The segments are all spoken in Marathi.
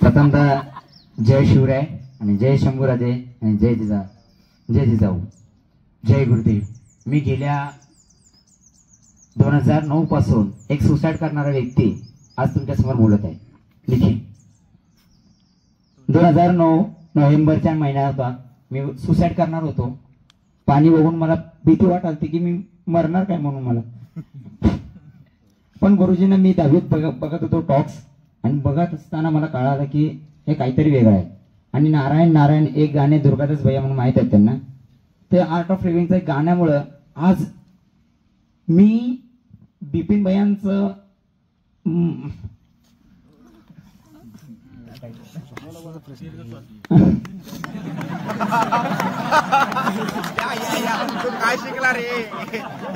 प्रथमतः जय शिवराय आणि जय शंभूराजे आणि जय जिजाऊ, जय गुरुदेव. मी गेल्या 2009 पासून एक सुसाईड करणारा व्यक्ती आज तुमच्या समोर बोलत आहे. निखिल 2009 नोव्हेंबरच्या महिन्यात होता. मी सुसाईड करणार होतो. पाणी बघून मला भीती वाटत होती की मी मरणार काय म्हणून मला. पण गुरुजींना मी 10वीत बघत होतो टॉक्स, आणि बघत असताना मला कळालं की हे काहीतरी वेगळं आहे. आणि नारायण नारायण एक गाणे दुर्गादास भैया म्हणून माहित आहे त्यांना, ते आर्ट ऑफ लिव्हिंगच्या गाण्यामुळं आज मी बिपिन भैयांचं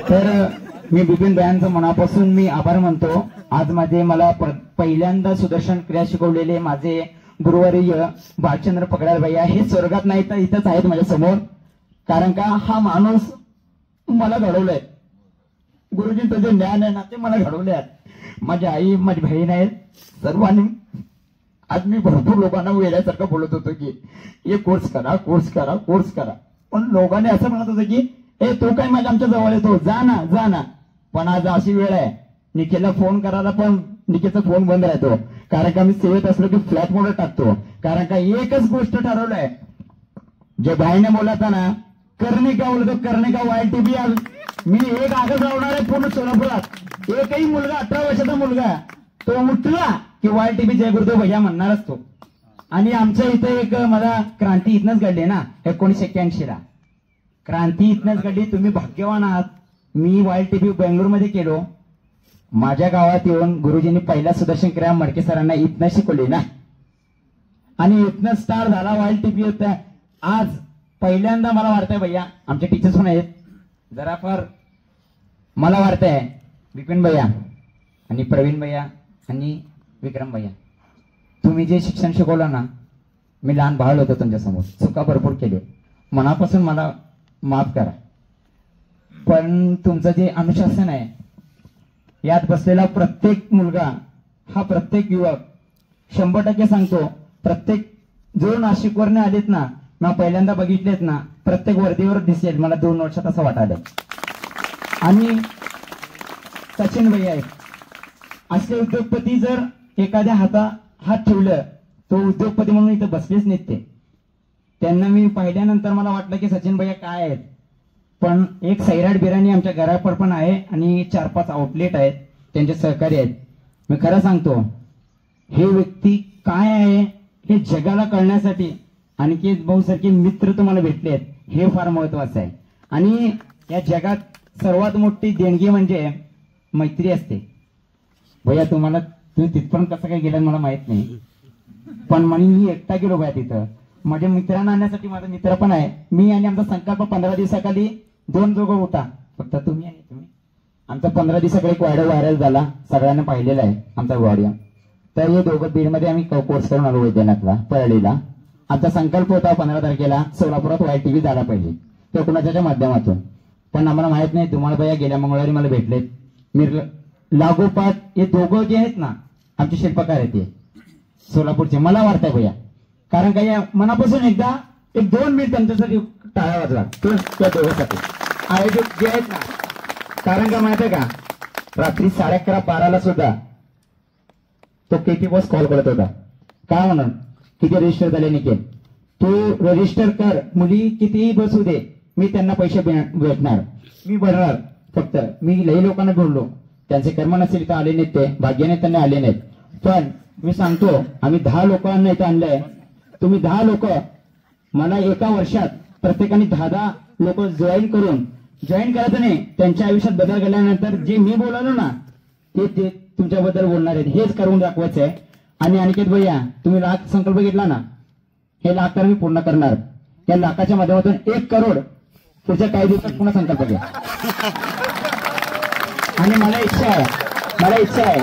तर मी बिपिन भैयांचं मनापासून मी आभार मानतो. आज मला पहिल्यांदा सुदर्शन क्रिया शिकवलेले माझे गुरुवर्य भालचंद्र पकडाल भैया हे स्वर्गात नाही तर इथंच आहेत माझ्या समोर. कारण का हा माणूस मला घडवलाय. गुरुजींचं जे ज्ञान आहे ना ते मला घडवले आहेत. माझी आई माझी बहीण आहेत सर्वांनी. आज मी भरपूर लोकांना वेड्यासारखं बोलत होतो की हे कोर्स करा कोर्स करा कोर्स करा, पण लोकांनी असं म्हणत होतं की हे तो काय माझ्या आमच्या जवळ येतो, जा ना जा ना. पण आज अशी वेळ आहे निखिलला फोन करायला पण निखिलचा फोन बंद राहतो. कारण का मी सेवेत असलो की फ्लॅट मोड टाकतो. कारण का एकच गोष्ट ठरवलंय, जे भाईने बोलता ना करणे का बोलतो करणे का YTV. मी एक आगच लावणार आहे पूर्ण सोलापुरात. एकही मुलगा 18 वर्षाचा मुलगा तो उठला की YTV जय गुरुदेव भैया म्हणणार असतो. आणि आमच्या इथे एक मला क्रांती इथनच घडली ना 1981 ला. क्रांती इथनच घडली. तुम्ही भाग्यवान आहात. मी YTV बेंगळूरमध्ये केलो. माझ्या गावात येऊन गुरुजींनी पहिला सुदर्शन क्रिया मडके सरांना इथनं शिकवली ना, आणि इथनं स्टार झाला YTV होता. आज पहिल्यांदा मला वाटतंय भैया आमचे टीचर्स पण आहेत जरा फार मला वाटतंय बिपिन भैया आणि प्रवीण भैया आणि विक्रम भैया, तुम्ही जे शिक्षण शिकवलं ना, मी लहान बाळ होतो तुमच्यासमोर, चुका भरपूर केली, मनापासून मला माफ करा. पण तुमचं जे अनुशासन आहे, यात बसलेला प्रत्येक मुलगा हा प्रत्येक युवक 100% सांगतो, प्रत्येक जो नाशिकवरने आलेत ना, मी पहिल्यांदा बघितलेत ना, प्रत्येक वर्दीवर दिसेल मला 2 वर्षात असं वाटायला. आणि सचिन भैया आहेत असे उद्योगपती, जर एखाद्या हात ठेवलं तो उद्योगपती म्हणून इथं बसलेच नाहीत. त्यांना मी पाहिल्यानंतर मला वाटलं की सचिन भैया काय आहेत. पण एक सैराट बिर्याणी आमच्या घरापड पण आहे आणि 4-5 आउटलेट आहेत, त्यांचे सहकारी आहेत. मी खरं सांगतो, हे व्यक्ती काय आहे हे जगाला कळण्यासाठी आणखी भाऊसारखे मित्र तुम्हाला भेटले आहेत, हे फार महत्वाचं आहे. आणि या जगात सर्वात मोठी देणगी म्हणजे मैत्री असते. भैया तुम्ही तिथपर्यंत कसं काय गेलं मला माहित नाही, पण मी एकटा गेलो भैया तिथं. माझ्या मित्रांना आणण्यासाठी माझा मित्र पण आहे. मी आणि आमचा संकल्प 15 दिवसाखाली 2 दोघं होता, फक्त तुम्ही आणि तुम्ही. आमचा 15 दिवसाकडे एक व्हिडिओ व्हायरल झाला, सगळ्यांना पाहिलेला आहे आमचा व्हिडिओ. तर हे दोघं बीडमध्ये आम्ही कोर्स करून आलो वैद्यनाथला परळीला. आमचा संकल्प होता 15 तारखेला सोलापुरात YTV झाला पाहिजे, तो कुणाच्या माध्यमातून. पण आम्हाला माहित नाही, धुमाळ भैया गेल्या मंगळवारी मला भेटलेत. मी लागोपाठ हे दोघं जे आहेत ना आमचे शिल्पकार आहेत ते सोलापूरचे, मला वाटतंय भैया. कारण काय मनापासून एकदा 1-2 मिनिट त्यांच्यासाठी टाळा वाजवा त्या दोघांसाठी आयोजक जे आहेत ना. कारण का माहित आहे का, रात्री 11:30-12ला सुद्धा तो KP बॉस कॉल करत होता. काय म्हणून, किती रजिस्टर झाले निकेल, तू रजिस्टर कर, मुली कितीही बसू दे, मी त्यांना पैसे भेटणार, मी भरणार. फक्त मी लई लोकांना बोललो, त्यांचे कर्म नसेल इथं आले नाहीत, ते भाग्याने त्यांना आले नाहीत. पण मी सांगतो, आम्ही 10 लोकांना इथं आणलंय. तुम्ही 10 लोक मला एका वर्षात प्रत्येकाने 10 लोक जॉईन करायचं नाही. त्यांच्या आयुष्यात बदल घडल्यानंतर जे मी बोललो ना ते तुमच्याबद्दल बोलणार आहेत, हेच करून दाखवायचं आहे. आणि अनिकेत भैया, तुम्ही लाख संकल्प घेतला ना, हे लाख तर मी पूर्ण करणार. या लाखाच्या माध्यमातून 1 करोड पुढच्या काही दिवसात पुन्हा संकल्प घ्या. आणि मला इच्छा आहे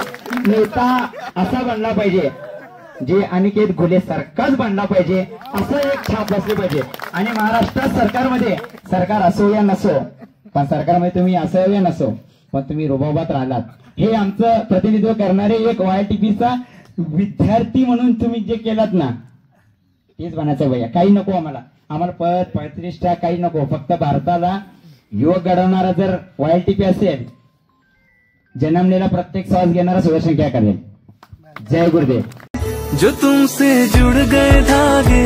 नेता असा बनला पाहिजे, जे अनिकेत घुले सारखाच बनला पाहिजे, असं एक छाप बसली पाहिजे. आणि महाराष्ट्रात सरकार असो या नसो, पण सरकारमध्ये तुम्ही असो या नसो, पण तुम्ही रुबाबात राहिलात. हे आमचं प्रतिनिधित्व करणारे एक YTPचा विद्यार्थी म्हणून तुम्ही जे केलात ना, तेच म्हणायचं भैया. काही नको आम्हाला पद प्रतिष्ठा काही नको. फक्त भारताला युवक घडवणारा जर YTP असेल, जन्मलेला प्रत्येक श्वास घेणारा सुदर्शन क्या करेल. जय गुरुदेव. जो तुमसे जुड़ गए धागे,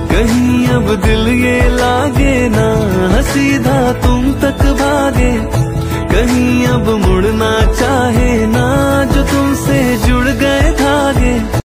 कहीं अब दिल ये लागे ना, सीधा तुम तक भागे, कहीं अब मुड़ना चाहे ना. जो तुमसे जुड़ गए धागे